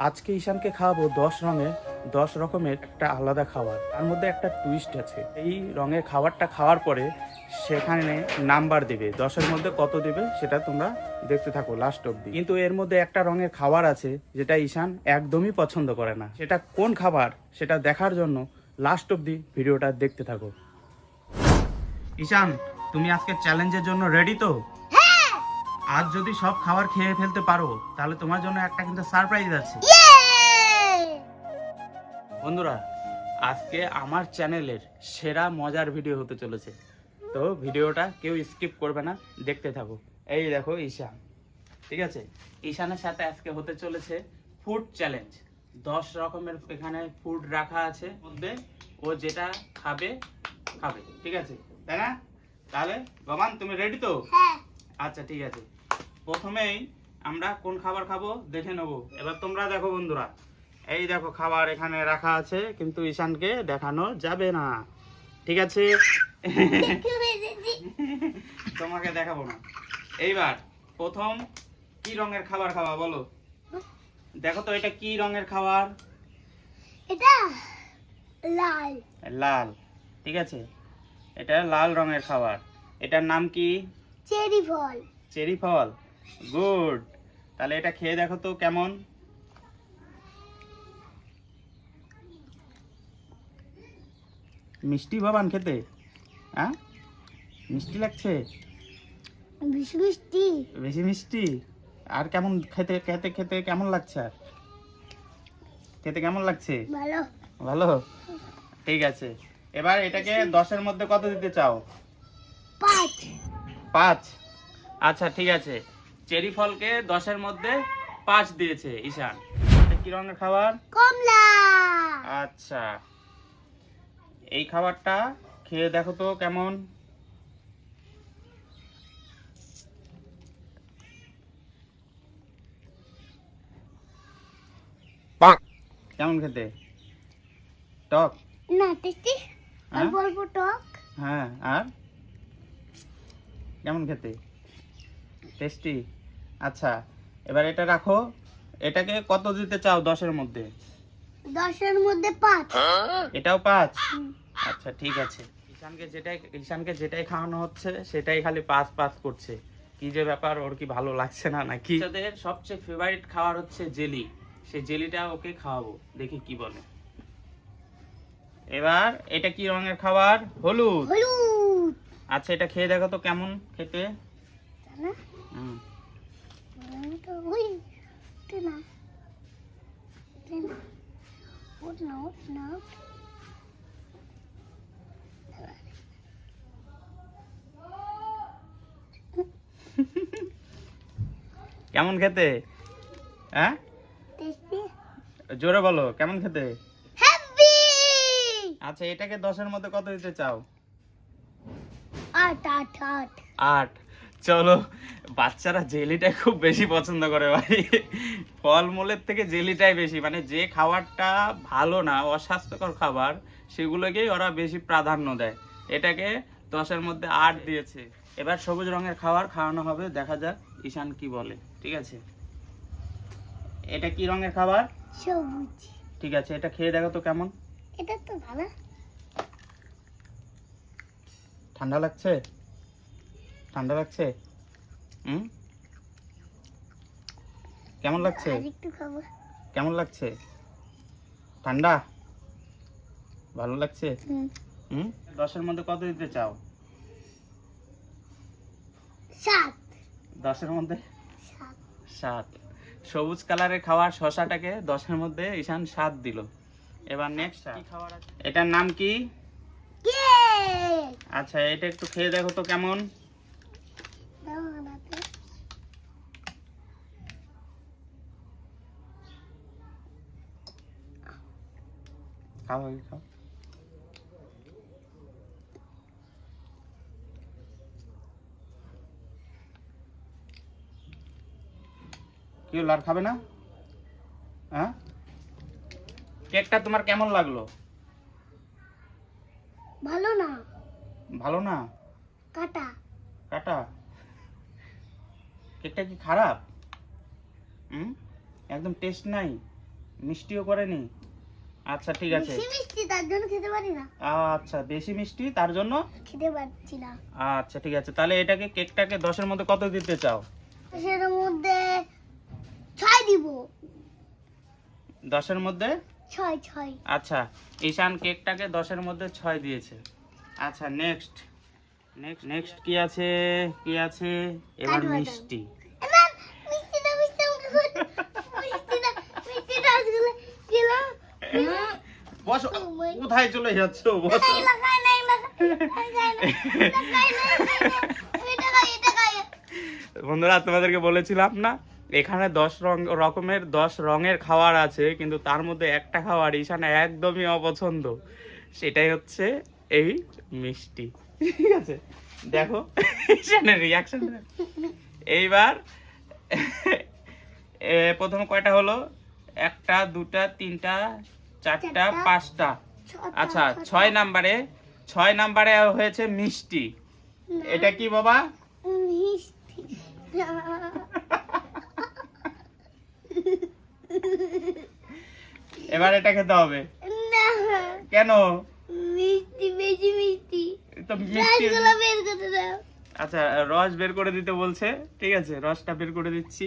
আজকে ঈশানকে খাওয়াবো 10 রকমের একটা আলাদা খাবার। তার মধ্যে একটা টুইস্ট আছে। এই রঙের খাবারটা খাওয়ার পরে সেখানে নাম্বার দেবে, 10-এর মধ্যে কত দেবে সেটা তোমরা দেখতে থাকো লাস্ট অব্দি। কিন্তু এর মধ্যে একটা রঙের খাবার আছে যেটা ঈশান একদমই পছন্দ করে না। সেটা কোন খাবার সেটা দেখার জন্য লাস্ট অব্দি ভিডিওটা দেখতে থাকো। ঈশান, তুমি আজকে চ্যালেঞ্জের জন্য রেডি তো? আজ যদি সব খাবার খেয়ে ফেলতে পারো তাহলে তোমার জন্য একটা কিন্তু সারপ্রাইজ আছে। বন্ধুরা, আজকে আমার চ্যানেলের সেরা মজার ভিডিও হতে চলেছে, তো ভিডিওটা কেউ স্কিপ করবে না, দেখতে থাকো। এই দেখো ঈশান, ঠিক আছে? ঈশানের সাথে আজকে হতে চলেছে ফুড চ্যালেঞ্জ। 10 রকমের এখানে ফুড রাখা আছে, মধ্যে ও যেটা খাবে খাবে, ঠিক আছে? তাই না? তাহলে গমান, তুমি রেডি তো? আচ্ছা, ঠিক আছে। প্রথমেই আমরা কোন খাবার খাবো দেখে নেবো। এবার তোমরা দেখো বন্ধুরা, এই দেখো খাবার এখানে রাখা আছে, কিন্তু ঈশানকে দেখানো যাবে না, ঠিক আছে? তোমাকে দেখাবো না। এইবার প্রথম কি রঙের খাবার খাওয়া বলো? দেখো তো এটা কি রঙের খাবার? এটা লাল। লাল, ঠিক আছে, এটা লাল রঙের খাবার। এটার নাম কি? চেরি ফল। চেরি ফল, গুড। তাহলে এটা খেয়ে দেখো তো কেমন। মিষ্টি বাবান খেতে? হ্যাঁ, মিষ্টি লাগছে? বেশি মিষ্টি। বেশি মিষ্টি? আর কেমন খেতে খেতে খেতে কেমন লাগছে? আর খেতে কেমন লাগছে? ভালো। ভালো, ঠিক আছে। এবার এটাকে 10-এর মধ্যে কত দিতে চাও? 5। 5? আচ্ছা, ঠিক আছে। চেরি ফলকে 10-এর মধ্যে 5 দিয়েছে ঈশান। এটা কি রঙের খাবার? কমলা। আচ্ছা, এই খাবারটা খেয়ে দেখো তো কেমন। কেমন খেতে? টক? না, টেস্টি। আর হ্যাঁ? বলবো টক। হ্যাঁ, আর কেমন খেতে? টেস্টি। আচ্ছা, এবার এটা রাখো। এটাকে কত দিতে চাও 10-এর মধ্যে? 10-এর মধ্যে 5। এটাও 5? আচ্ছা, ঠিক আছে। ঈশানকে যেটাই খাওয়ানো হচ্ছে সেটাই খালি 5 করছে। কি যে ব্যাপার, ওর কি ভালো লাগছে না নাকি? ওদের সবচেয়ে ফেভারিট খাবার হচ্ছে জেলি। সেই জেলিটা ওকে খাওয়াবো, দেখি কি বলে। এবার এটা কি রঙের খাবার? হলুদ। হলুদ। আচ্ছা, এটা খেয়ে দেখো তো কেমন খেতে। না, হুম, তো ওই ওটা না। ওট না, ওট না। কেমন খেতে? হ্যাঁ, টেস্টি। জোরে বলো কেমন খেতে। হ্যাপি। আচ্ছা, এটাকে 10-এর মধ্যে কত দিতে চাও? 8, 8, 8। 8? চলো, বাচ্চারা জেলিটাই খুব বেশি পছন্দ করে ভাই। ফলমূলের থেকে জেলিটাই বেশি, মানে যে খাবারটা ভালো না, অস্বাস্থ্যকর খাবার, সেগুলোকেই ওরা বেশি প্রাধান্য দেয়। এটাকে 10-এর মধ্যে 8 দিয়েছে। এবার সবুজ রঙের খাবার খাওয়ানো হবে, দেখা যাক ঈশান কি বলে, ঠিক আছে? এটা কি রঙের খাবার? সবুজ। ঠিক আছে, এটা খেয়ে দেখো তো কেমন। এটা তো ভালো। ঠান্ডা লাগছে? ঠান্ডা লাগছে? হুম, কেমন লাগছে? আর একটু খাবো। কেমন লাগছে? ঠান্ডা? ভালো লাগছে? হুম। হুম, 10-এর মধ্যে কত দিতে চাও? 7। 10-এর মধ্যে 7। 7? সবুজ কালারের খাবার শশাটাকে 10-এর মধ্যে ঈশান 7 দিল। এবার নেক্সট কি খাবার আছে? এটার নাম কি? কেক। আচ্ছা, এটা একটু খেয়ে দেখো তো কেমন। দাও আমাকে। খাও, খাও। কি হলো, আর খাবে না? হ্যাঁ, কেকটা তোমার কেমন লাগলো? ভালো না। ভালো না? কাটা। কাটা? কেকটা কি খারাপ? একদম টেস্ট নাই? মিষ্টিও করেনি? আচ্ছা ঠিক আছে। বেশি মিষ্টি তার জন্য খেতে পারি না। আচ্ছা বেশি মিষ্টি তার জন্য খেতে পারছি না। আচ্ছা ঠিক আছে, তাহলে এটাকে কেকটাকে 10-এর মধ্যে কত দিতে চাও? সেটার মধ্যে 6 দিব। 10-এর মধ্যে 6। আচ্ছা, ঈশান কেকটাকে 10-এর মধ্যে 6 দিয়েছে। আচ্ছা নেক্সট নেক্সট কি আছে কি আছে? এবার কাঠবাদাম। মিষ্টি। না মিষ্টিটা আসলে কিলো। বসো, কোথায় চলে যাচ্ছ? বসো। বন্ধুরা তোমাদেরকে বলেছিলাম না, এখানে 10 রকমের 10 রঙের খাবার আছে, কিন্তু তার মধ্যে একটা খাবার ঈশান একদমই অপছন্দ, সেটাই হচ্ছে এই মিষ্টি। ঠিক আছে, দেখো ঈশানের রিয়াকশন। এইবার প্রথমে কয়টা হলো? 1টা 2টা 3টা 4টা 5টা। আচ্ছা 6 নাম্বারে হয়েছে মিষ্টি। এটা কি বাবা? মিষ্টি। এবার এটা খেতে হবে। না কেন? মিষ্টি বেশি মিষ্টি। তো মিষ্টি। রসগুলো বের করে দাও। আচ্ছা রস বের করে দিতে বলছে, ঠিক আছে রসটা বের করে দিচ্ছি।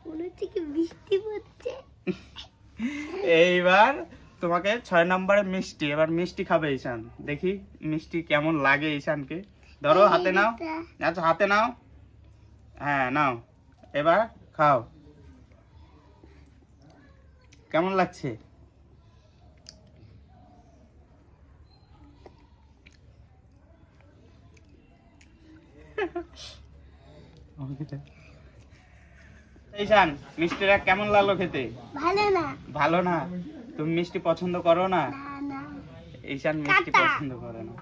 মনে হচ্ছে কি বৃষ্টি পড়ছে। এইবার তোমাকে 6 নম্বরে মিষ্টি, এবার মিষ্টি খাবে ঈশান, দেখি মিষ্টি কেমন লাগে ঈশানকে। ধরো হাতে নাও। আচ্ছা হাতে নাও, হ্যাঁ নাও, এবার খাও। কেমন লাগছে? ঈশান মিষ্টিটা কেমন লাগলো খেতে? ভালো না। ভালো না? তুমি মিষ্টি পছন্দ করো না? না না ঈশান মিষ্টি কাটা। পছন্দ করে না।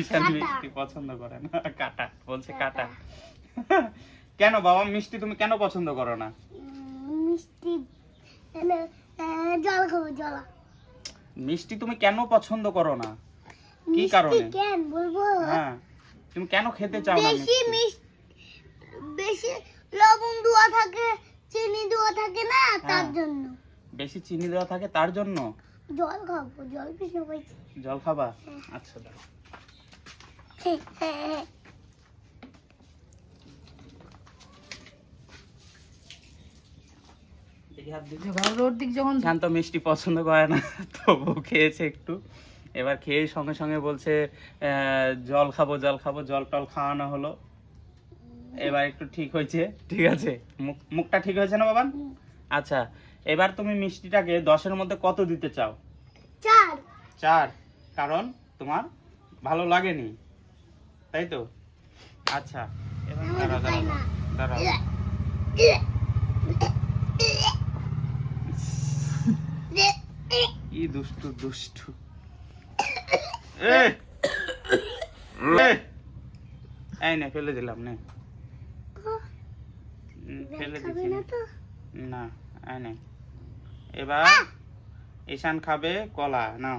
ঈশান কাটা। মিষ্টি পছন্দ করে না, কাটা বলছে, কাটা। কেন বাবা মিষ্টি তুমি কেন পছন্দ করো না? মিষ্টি এলে, জল খাবো জল। মিষ্টি তুমি কেন পছন্দ করো না? কি মিষ্টি কারণে? কেন বলবো? হ্যাঁ তুমি কেন খেতে চাও না বেশি মিষ্টি? বেশি লবণ দেওয়া থাকে, চিনি দেওয়া থাকে না, তার হ্যাঁ। জন্য। বেশি চিনি দেওয়া থাকে তার জন্য? জল খাবো, জল পিছনে পাইছি। জল খাবা? আচ্ছা দাও। শান্ত মিষ্টি পছন্দ করে না, তবু খেয়েছে একটু। এবার খেয়ে সঙ্গে সঙ্গে বলছে জল খাবো জল খাবো, জল টল খাওয়ানো হলো, এবার একটু ঠিক হয়েছে। ঠিক আছে, মুখটা ঠিক হয়েছে না বাবান? আচ্ছা এবার তুমি মিষ্টিটাকে 10-এর মধ্যে কত দিতে চাও? 4। 4, কারণ তোমার ভালো লাগেনি, তাই তো? আচ্ছা এবার দাঁড়াও দাঁড়াও দাঁড়াও। কি দুষ্টু দুষ্টু। এ! এ! এই নে ফেলে দিলাম, নে ফেলে খাবে দিচ্ছি না তো? না, এই নে। এবার ঈশান খাবে কলা, নাও।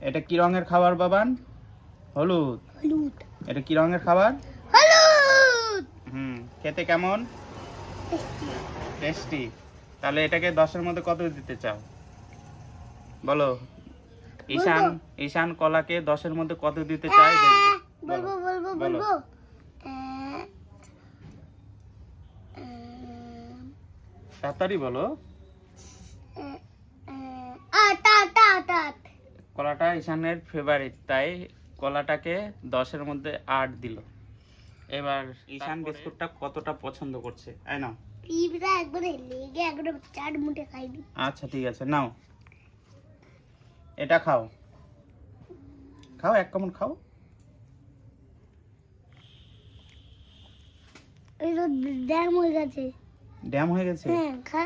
এটা কি রঙের খাবার বাবান? হলুদ। হলুদ। এটা কি রঙের খাবার? হলুদ। খেতে কেমন? টেস্টি। তাহলে এটাকে 10-এর মধ্যে কত দিতে চাও বলো? ঈশান ঈশান কলাকে 10-এর মধ্যে কত দিতে চাই দেখবে। বলবো বলবো বলো। বলবো। তাড়াতাড়ি বলো। 8। কলাটা ঈশানের ফেভারিট, তাই কলাটাকে 10-এর মধ্যে 8 দিল। এবার ঈশান বিস্কুটটা কতটা পছন্দ করছে, তাই না? পিঁপড়া একবারে লেগে একবারে 4 মুঠে খাইবি। আচ্ছা ঠিক আছে, নাও এটা খাও, খাও এক কামড় খাও। এই তো ড্যাম হয়ে গেছে। ড্যাম হয়ে গেছে? হ্যাঁ খা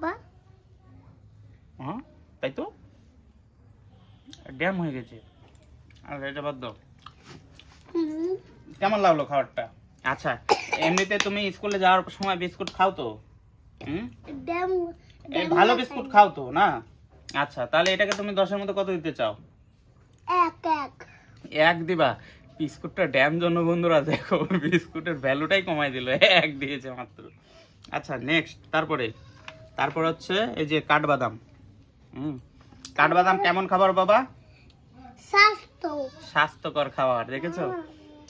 বা। হ্যাঁ তাই তো, ড্যাম হয়ে গেছে। আর এটা বাদ দাও। কেমন লাগলো খাবারটা? আচ্ছা এমনিতে তুমি স্কুলে যাওয়ার সময় বিস্কুট খাও তো? ড্যাম এই ভালো বিস্কুট খাও তো না? আচ্ছা তাহলে এটাকে তুমি 10-এর মধ্যে কত দিতে চাও? 1 1 দিবা? বিস্কুটটা ড্যাম জন্য বন্ধুরা দেখো বিস্কুটের ভ্যালুটাই কমাই দিল, এক দিয়েছে মাত্র। আচ্ছা নেক্সট, তারপর হচ্ছে এই যে কাঠবাদাম। কাঠবাদাম কেমন খাবার বাবা? স্বাস্থ্য। স্বাস্থ্যকর খাবার, দেখেছো?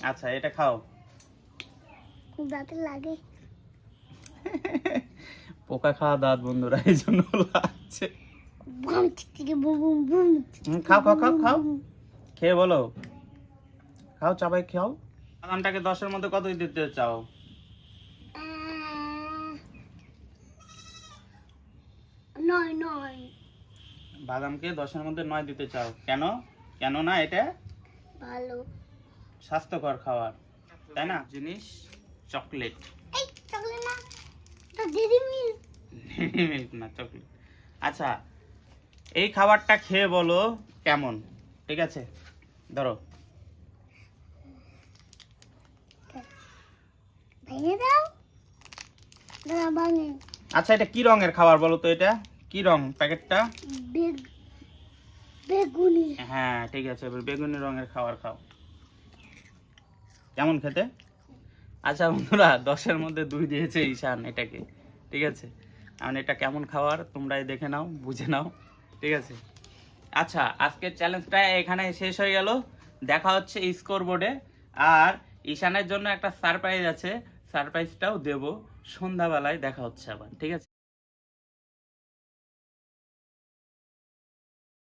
আচ্ছা এটা খাও। দাঁতে লাগে। পোকা খাওয়া দাঁত বন্ধুরা, এই জন্য লাগছে। বুম টিকটিকি বুম বুম বুম। খাও খাও খাও খাও, খেয়ে বলো, খাও চাবাই খাও। বাদামটাকে 10-এর মধ্যে কত দিতে চাও? 9। বাদামকে 10-এর মধ্যে 9 দিতে চাও, কেন? কেন না এটা ভালো। স্বাস্থ্যকর খাবার, তাই না? জিনিস চকলেট। এই চকলেট না, তো ডেরি মিল্ক। মিল্ক না, চকলেট। আচ্ছা এই খাবারটা খেয়ে বলো কেমন, ঠিক আছে? ধরো। ভেঙে দাও। দাঁড়া ভাঙে। আচ্ছা এটা কি রঙের খাবার বলো তো, এটা কি রং প্যাকেটটা? বেগুনি। হ্যাঁ ঠিক আছে, এবার বেগুনি রঙের খাবার খাও, কেমন খেতে? আচ্ছা বন্ধুরা 10-এর মধ্যে 2 দিয়েছে ঈশান এটাকে, ঠিক আছে? এখন এটা কেমন খাবার তোমরাই দেখে নাও, বুঝে নাও, ঠিক আছে? আচ্ছা আজকের চ্যালেঞ্জটা এখানে শেষ হয়ে গেল, দেখা হচ্ছে স্কোর বোর্ডে। আর ঈশানের জন্য একটা সারপ্রাইজ আছে, সারপ্রাইজটাও দেব সন্ধ্যাবেলায়, দেখা হচ্ছে আবার, ঠিক আছে?